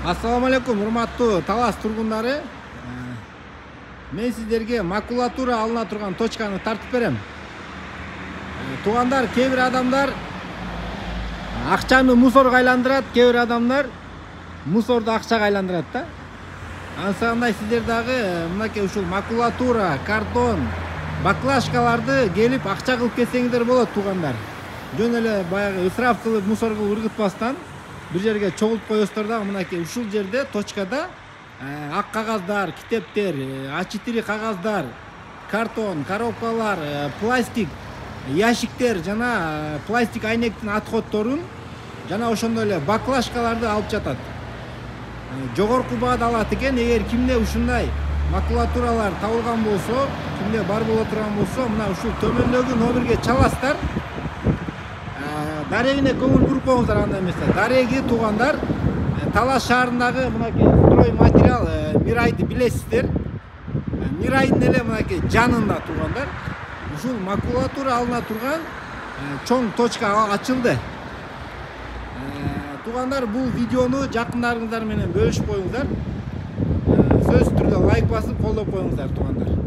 Ассаламу алейкум, урматтуу Талас тургундары. Мен сиздерге макулатура алына турган точканы тартып берем. Туугандар, кээ бир адамдар акчаны мусорго айландырат, кээ бир адамдар мусорду акчага айландырат да. Ансагандай сиздер дагы мынакей ушул макулатура, картон, баклажкаларды келип акча кылып кетсеңиздер болот, туугандар. Жөн эле баягы ысраф кылып мусорго ургутпастан bir жерге чогултуп коесуздар дагы мынакей ушул жерде точкада ак кагаздар, китептер, А4 кагаздар, картон, коробкалар, пластик ящиктер жана пластик айнектин отходторун жана ошондой эле баклажкаларды алып жатат. Жогорку баада алат экен. Эгер кимде ушундай макулатуралар табылган болсо, кимде бар боло турган болсо, мына ушул төмөндөгү номерге чаласыздар. Дарегине көңүл буруп коюңуздар, анда эмесе. Дареги туугандар, Талас шаарындагы мынакей строй материал Мирайды билесиздер. Мирайдын эле мынакей жанында туугандар. Ушул макулатура алына турган чоң точка ачылды. Туугандар, бул видеону жакындарыңыздар менен бөлүшүп коюңуздар. Сөзсүз түрдө лайк басып колдоп коюңуздар, туугандар.